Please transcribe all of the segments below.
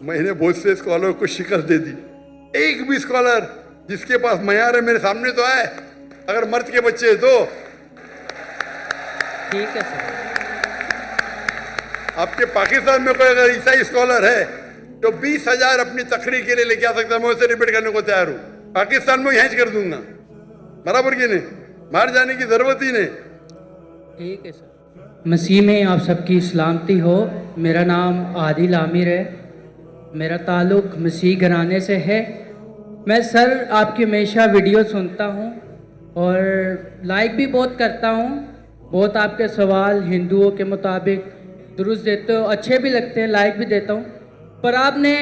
मैंने बहुत से स्कॉलर को शिकस्त दे दी। एक भी स्कॉलर जिसके पास मयार है मेरे सामने तो आए, अगर मर्द के बच्चे हैं तो। ठीक है सर। आपके पाकिस्तान में कोई अगर ईसाई स्कॉलर है तो 20,000 अपनी तकरीर के लिए लेके आ सकता है, मैं उसे रिपीट करने को तैयार हूं। पाकिस्तान में हैंच कर दूंगा, बराबर की नहीं, बाहर जाने की जरूरत ही नहीं। ठीक है सर। मसीह में आप सबकी सलामती हो। मेरा नाम आदिल आमिर है, मेरा ताल्लुक़ मसीह घराने से है। मैं सर आपकी हमेशा वीडियो सुनता हूँ और लाइक भी बहुत करता हूँ। बहुत आपके सवाल हिंदुओं के मुताबिक दुरुस्त देते हो, अच्छे भी लगते हैं, लाइक भी देता हूँ। पर आपने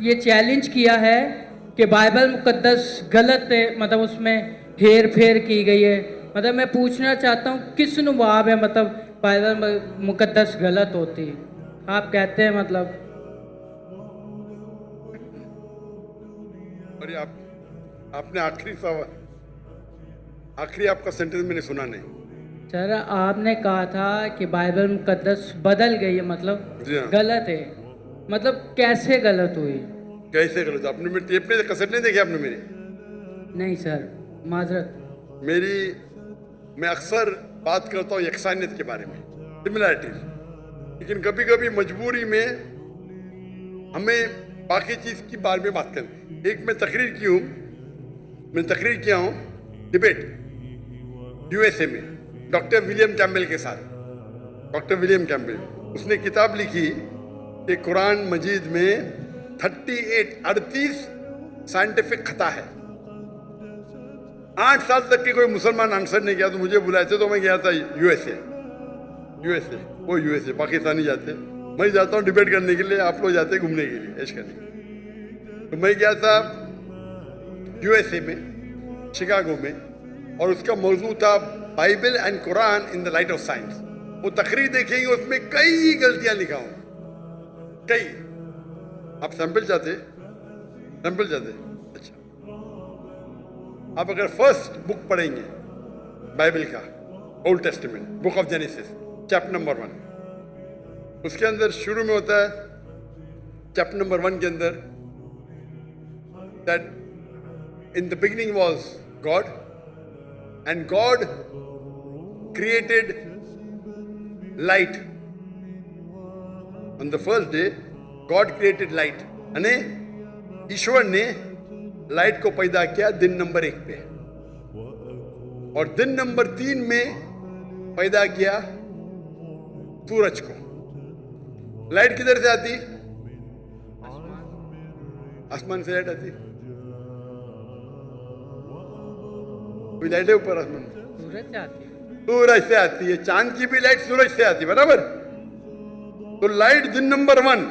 ये चैलेंज किया है कि बाइबल मुकद्दस गलत है, मतलब उसमें हेर फेर की गई है। मतलब मैं पूछना चाहता हूँ किस नुबाब है, मतलब बाइबल मुकद्दस गलत होती है, आप कहते हैं मतलब। अरे आपने आखिरी आपका सेंटेंस मैंने सुना नहीं। सर आपने कहा था कि बाइबल मुकद्दस बदल गई है, मतलब जी हाँ। गलत है, मतलब कैसे गलत हुई? कैसे गलत? आपने मेरी टेप नहीं, कैसेट नहीं देखी आपने मेरी? नहीं सर, माजरत। मैं अक्सर बात करता हूँ यकसानियत के बारे में, सिमिलैरिटीज, लेकिन कभी कभी मजबूरी में हमें बाकी चीज की बारे में बात करें। एक मैं तकरीर किया हूँ डिबेट यूएसए में डॉक्टर विलियम कैम्बेल के साथ। डॉक्टर विलियम कैम्बेल, उसने किताब लिखी कि कुरान मजीद में 38 साइंटिफिक खता है। 8 साल तक के कोई मुसलमान आंसर नहीं किया, तो मुझे बुलाए थे, तो मैं गया था यूएसए। वो यूएसए, पाकिस्तानी जाते, मैं जाता हूँ डिबेट करने के लिए, आप लोग जाते घूमने के लिए, ऐश करने। तो मैं गया था यूएसए में, शिकागो में, और उसका मौजू था Bible and Quran in the light of science. वो तकरीर देखेंगे, उसमें कई गलतियां लिखा हूं, कई। आप सैंपल चाहते? अच्छा, आप अगर फर्स्ट बुक पढ़ेंगे बाइबल का, old testament, book of genesis, chapter number 1, उसके अंदर शुरू में होता है, चैप्टर नंबर 1 के अंदर, that in the beginning was God and God created light. On the first day God created light, यानी ईश्वर ने लाइट को पैदा किया दिन नंबर 1 पे, और दिन नंबर 3 में पैदा किया सूरज को। लाइट किधर से आती? आसमान से लाइट आती। कोई लाइट है ऊपर आसमान? सूरज से आती है। सूरज से आती है। चांद की भी लाइट सूरज से आती है, बराबर? तो लाइट दिन नंबर 1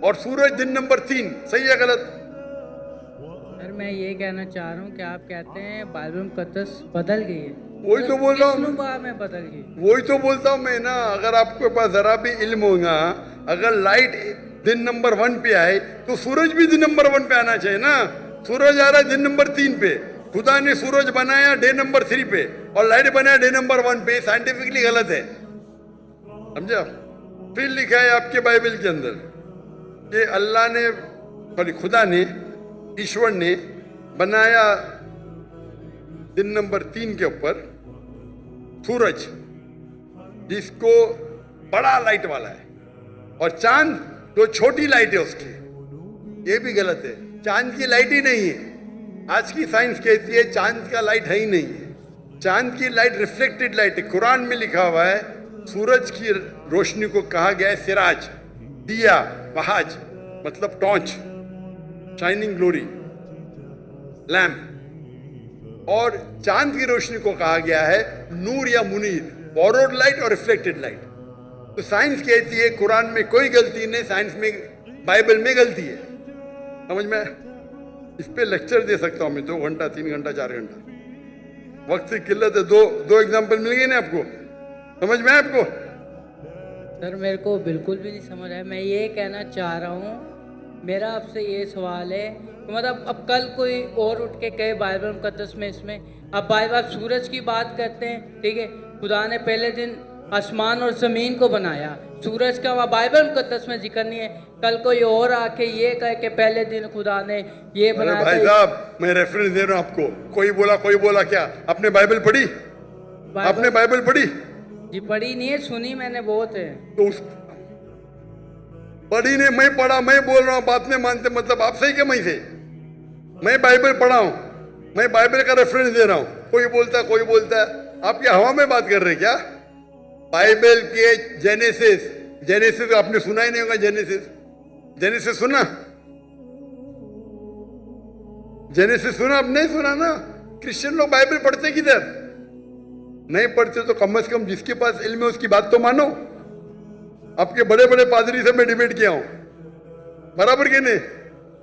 और सूरज दिन नंबर 3, सही है गलत? सर मैं ये कहना चाह रहा हूँ कि आप कहते हैं बाइबल मुकद्दस बदल गई है। वही तो बोल रहा हूँ में बदल गई। वही तो बोलता हूँ मैं ना। अगर आपके पास जरा भी इल्म होगा, अगर लाइट दिन नंबर 1 पे आए तो सूरज भी दिन नंबर 1 पे आना चाहिए ना। सूरज आ रहा है दिन नंबर 3 पे, खुदा ने सूरज बनाया डे नंबर 3 पे और लाइट बनाया डे नंबर 1 पे, साइंटिफिकली गलत है, समझा? फिर लिखा है आपके बाइबल के अंदर कि अल्लाह ने, सॉरी, खुदा ने, ईश्वर ने बनाया दिन नंबर 3 के ऊपर सूरज, जिसको बड़ा लाइट वाला है, और चांद जो छोटी लाइट है उसकी। ये भी गलत है, चांद की लाइट ही नहीं है। आज की साइंस कहती है चांद का लाइट है ही नहीं है। चांद की लाइट रिफ्लेक्टेड लाइट है। कुरान में लिखा हुआ है सूरज की रोशनी को कहा गया है सिराज, दिया, वहाज, मतलब टॉर्च, शाइनिंग ग्लोरी, लैम्प। और चांद की रोशनी को कहा गया है नूर या मुनीर, बोरोड लाइट और रिफ्लेक्टेड लाइट। तो साइंस कहती है कुरान में कोई गलती नहीं, साइंस में, बाइबल में गलती है। समझ में? इस पे लेक्चर दे सकता हूं मैं 2 घंटा, 3 घंटा, 4 घंटा। वक्त की किल्लत है। दो एग्जाम्पल मिल गए ना आपको? समझ में आपको? सर मेरे को बिल्कुल भी नहीं समझ आया। मैं ये कहना चाह रहा हूँ, मेरा आपसे ये सवाल है, मतलब अब कल कोई और उठ के कहे बाइबल मुकद्दस में, इसमें अब बाइबल सूरज की बात करते हैं, ठीक है, खुदा ने पहले दिन आसमान और ज़मीन को बनाया। सूरज का वहाँ बाइबल मुकद्दस में जिक्र नहीं है। कल कोई और आके ये कहे कि पहले दिन खुदा ने ये अरे बनाया भाई था। साहब, मैं रेफरेंस दे रहा हूं आपको। कोई बोला क्या? आपने बाइबल पढ़ी? आपने बाइबल पढ़ी? जी पढ़ी नहीं है, सुनी मैंने बहुत है। तो उस पढ़ी नहीं, मैं पढ़ा, मैं बोल रहा हूँ, बात नहीं मानते, मतलब आप सही क्या मैं से? मैं बाइबल पढ़ा हूं, मैं बाइबल का रेफरेंस दे रहा हूं। कोई बोलता है। आप क्या हवा में बात कर रहे हैं क्या? बाइबल के जेनेसिस आपने सुना ही नहीं होगा। जेनेसिस सुना? जेनेसिस सुना? आप नहीं सुना ना। क्रिश्चियन लोग बाइबल पढ़ते किधर? नहीं पढ़ते तो कम से कम जिसके पास इल्म है उसकी बात तो मानो। आपके बड़े बड़े पादरी से मैं डिबेट किया हूं, बराबर के नहीं?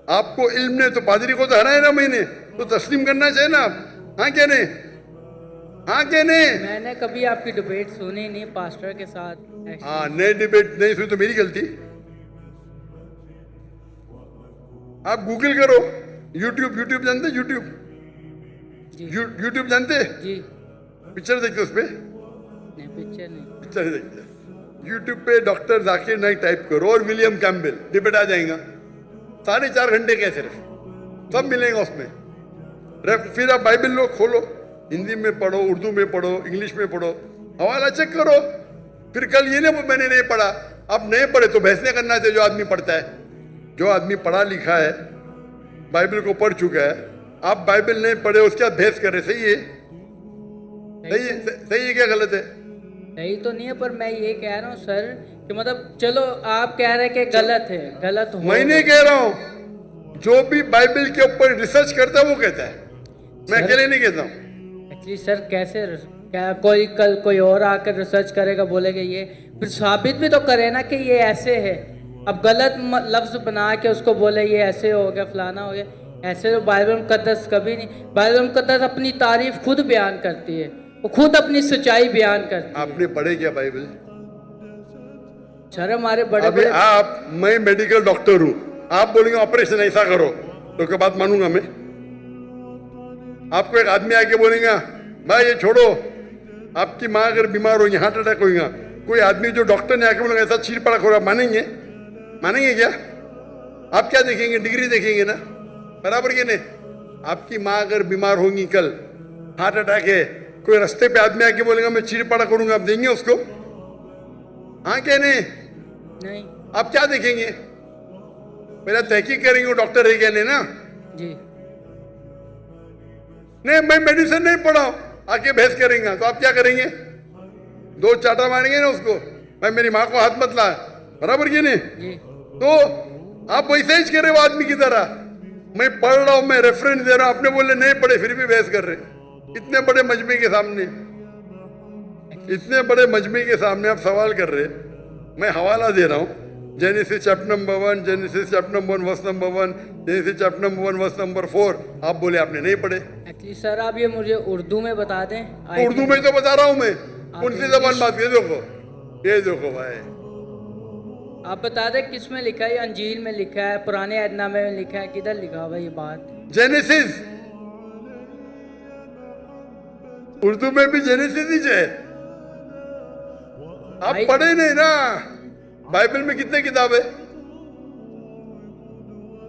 आपको इल्म नहीं तो पादरी को तो हराए ना मैंने, तो तस्लीम करना चाहिए ना आप। हाँ क्या नहीं? हाँ क्या नहीं? मैंने कभी आपकी डिबेट सुनी नहीं पास्टर के साथ। हाँ, नहीं डिबेट नहीं सुनी तो मेरी गलती। आप गूगल करो, यूट्यूब जानते? यूट्यूब जानते? जी पिक्चर देखते उस पे? नहीं, पिक्चर नहीं। पिक्चर देखते यूट्यूब पे डॉक्टर जाकिर नाइक टाइप करो और विलियम कैम्पबेल, डिबेट आ जाएगा। 4.5 घंटे के सिर्फ, सब मिलेगा उसमें। फिर आप बाइबल लो, खोलो, हिंदी में पढ़ो, उर्दू में पढ़ो, इंग्लिश में पढ़ो, हवाला चेक करो। फिर कल ये नहीं मैंने नहीं पढ़ा। आप नहीं पढ़े तो बहस नहीं करना चाहिए। जो आदमी पढ़ता है, जो आदमी पढ़ा लिखा है, बाइबल को पढ़ चुका है, आप बाइबल नहीं पढ़े उसके बाद बहस कर रहे, सही है? सही है क्या गलत है? सही तो नहीं है, पर मैं ये कह रहा हूँ सर कि मतलब चलो आप कह रहे हैं कि गलत है, गलत हो। मैं नहीं कह रहा हूँ, जो भी बाइबल के ऊपर रिसर्च करता है वो कहता है, मैं अकेले नहीं कहता हूँ। एक्चुअली सर कैसे क्या कोई कल कोई और आकर रिसर्च करेगा, बोलेगा ये, फिर साबित भी तो करे ना कि ये ऐसे है। अब गलत लफ्ज बना के उसको बोले ये ऐसे हो गया, फलाना हो गया, ऐसे तो बाइबल मुकद्दस कभी नहीं। बाइबल मुकद्दस अपनी तारीफ खुद बयान करती है, वो खुद अपनी सच्चाई बयान करती है। आपने पढ़े क्या बाइबल? सर हमारे बड़े अभी बड़े मैं मेडिकल डॉक्टर हूँ, आप बोलेंगे ऑपरेशन ऐसा करो तो क्या बात मानूंगा मैं? आपको एक आदमी आके बोलेगा भाई ये छोड़ो, आपकी माँ अगर बीमार होगी, हार्ट अटैक होगा, कोई आदमी जो डॉक्टर ने आके बोलेगा ऐसा चीर पड़ा करो, आप मानेंगे? मानेंगे क्या? आप क्या देखेंगे? डिग्री देखेंगे ना, बराबर के नहीं? आपकी माँ अगर बीमार होंगी, कल हार्ट अटैक है, कोई रास्ते पे आदमी आके बोलेगा मैं चीर पड़ा करूंगा, आप देंगे उसको? हाँ क्या नहीं? नहीं आप क्या देखेंगे? पहले तहकीक करेंगे वो डॉक्टर है क्या नहीं ना? जी। नहीं मैं मेडिसिन नहीं पढ़ा हूं, आके बहस करेंगे तो आप क्या करेंगे? 2 चाटा मारेंगे ना उसको, भाई मेरी माँ को हाथ मत ला, बराबर की नहीं? जी तो आप वैसे ही करे वो आदमी की तरह। मैं पढ़ रहा हूं, मैं रेफरेंस दे रहा हूं, आपने बोले नहीं पढ़े फिर भी बहस कर रहे। इतने बड़े मजमे के सामने, इतने बड़े मजमे के सामने आप सवाल कर रहे। मैं हवाला दे रहा हूं, Genesis chapter number 1, Genesis chapter number 1 verse number 1, Genesis chapter number 1 verse number 4। आप बोले आपने नहीं पढ़े। एक्चुअली सर आप ये मुझे उर्दू में बता दें। तो उर्दू में तो बता रहा हूं मैं, कौन सी जबान बात? ये देखो भाई, आप बता दें किस में लिखा है? अंजील में लिखा है, पुराने अहदनामे में लिखा है, किधर लिखा हुआ ये बात? जेनेसिस, उर्दू में भी जेनेसिस ही है। आप पढ़े नहीं ना। बाइबल में कितने किताब है?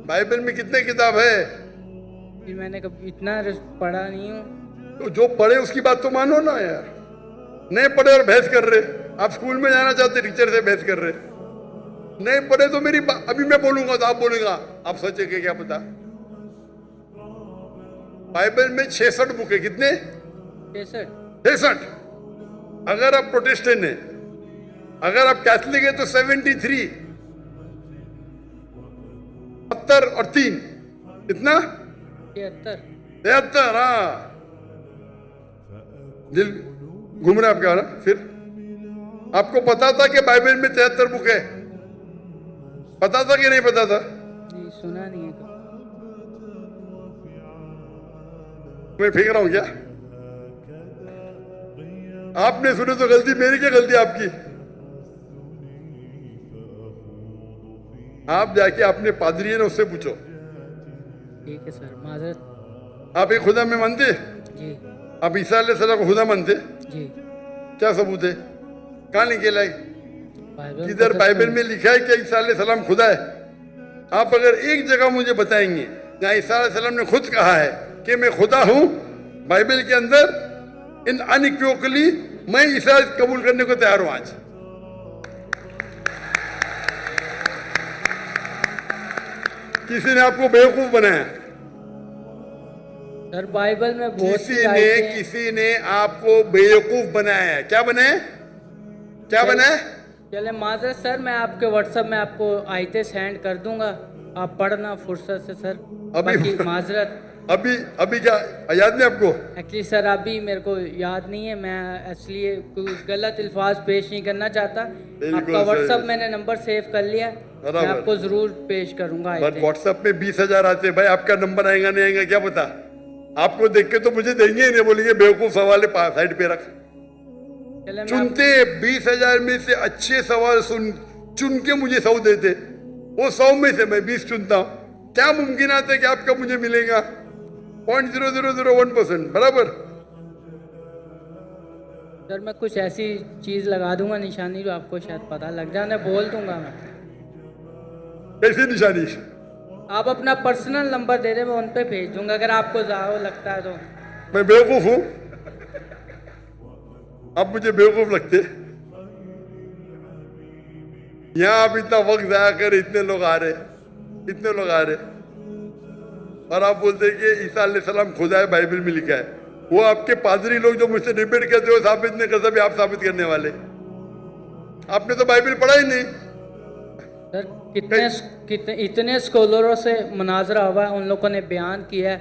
बाइबल में कितने किताब है? फिर मैंने कभी इतना पढ़ा नहीं हूँ। तो जो पढ़े उसकी बात तो मानो ना यार। नहीं पढ़े और बहस कर रहे। आप स्कूल में जाना चाहते, टीचर से बहस कर रहे। नहीं पढ़े तो मेरी अभी मैं बोलूंगा तो आप बोलेगा आप सच है कि क्या पता। बाइबल में 66 बुक है। कितने? 66। अगर आप प्रोटेस्टेंट है, अगर आप कैथलिक है तो 73। 70 और 3 कितना? 73। हाँ, दिल घूम रहा है आपका ना। फिर आपको पता था कि बाइबल में 73 बुक है? पता था कि नहीं पता था? जी सुना नहीं है। मैं फेंक रहा हूं क्या? आपने सुने तो गलती मेरी, क्या गलती आपकी? आप जाके अपने पादरी है ना उससे पूछो। ठीक है सर, माजरत। आप एक खुदा में मानते? जी आप ईसा अलैहिस्सलाम को खुदा मानते? जी। क्या सबूत है? कहाँ निकला है? बाइबल किधर का बाइबल में लिखा है कि ईसा अलैहिस्सलाम खुदा है? आप अगर एक जगह मुझे बताएंगे जहाँ ईसा अलैहिस्सलाम ने खुद कहा है कि मैं खुदा हूं, बाइबल के अंदर इन अनइक्विवोकली मैं ईसा कबूल करने को तैयार हूं आज। किसी ने आपको बेवकूफ बनाया? सर बाइबल में बहुत सी आयतें हैं। किसी ने आपको बेवकूफ बनाया है। क्या बनाया? क्या बनाया? चले माजरत सर, मैं आपके व्हाट्सएप में आपको आयतें सेंड कर दूंगा, आप पढ़ना फुर्सत से सर। अभी बाकी माजरत अभी क्या याद नहीं आपको? एक्चुअली सर अभी मेरे को याद नहीं है, मैं इसलिए कोई गलत अल्फाज पेश नहीं करना चाहता। आपका व्हाट्सएप मैंने नंबर सेव कर लिया, मैं आपको जरूर पेश करूंगा आयतें। व्हाट्सएप में 20,000 आते भाई, आपका नंबर आएगा नहीं आएगा क्या पता? आपको देख के तो मुझे देंगे ही नहीं, बोलेंगे बेवकूफ सवाल है, साइड पे रख। चले मैं चुनते 20,000 में से अच्छे सवाल चुन के मुझे 100 देते, वो 100 में से मैं 20 चुनता हूं। क्या मुमकिन आता है कि आपका मुझे मिलेगा? 0.0001%, बराबर। सर मैं कुछ ऐसी चीज लगा दूंगा निशानी जो आपको शायद पता लग जाए, मैं बोल दूंगा। मैं कैसी निशानी? आप अपना पर्सनल नंबर दे दे, मैं उन पे भेज दूंगा अगर आपको ज़्यादा लगता है तो। मैं बेवकूफ हूं? आप मुझे बेवकूफ लगते? यहां आप इतना वक्त जाया कर, इतने लोग आ रहे और आप बोलते कि ईसा अलैहिस्सलाम खुदा है, बाइबल में लिखा है। वो आपके पादरी लोग जो मुझसे डिबेट करते हो साबित नहीं कर सकते, आप साबित करने वाले। आपने तो बाइबल पढ़ा ही नहीं। सर कितने इतने स्कॉलरों से मुनाजरा हुआ है, उन लोगों ने बयान किया है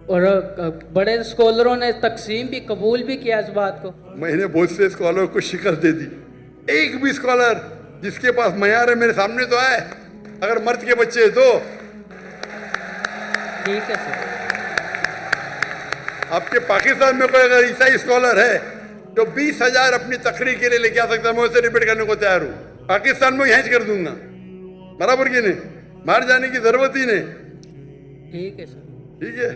और बड़े स्कॉलरों ने तकसीम भी कबूल भी किया इस बात को। मैंने बहुत से स्कॉलर को शिकस्त दे दी। एक भी स्कॉलर जिसके पास मयार है मेरे सामने तो आए, अगर मर्द के बच्चे है तो। ठीक है सर। आपके पाकिस्तान में कोई अगर ईसाई स्कॉलर है तो 20,000 अपनी तकरीर के लिए लेके आ सकता है, मैं उससे डिबेट करने को तैयार हूं। पाकिस्तान में यहीं कर दूंगा, बराबर की नहीं, बाहर जाने की जरूरत ही नहीं। ठीक है सर। ठीक है।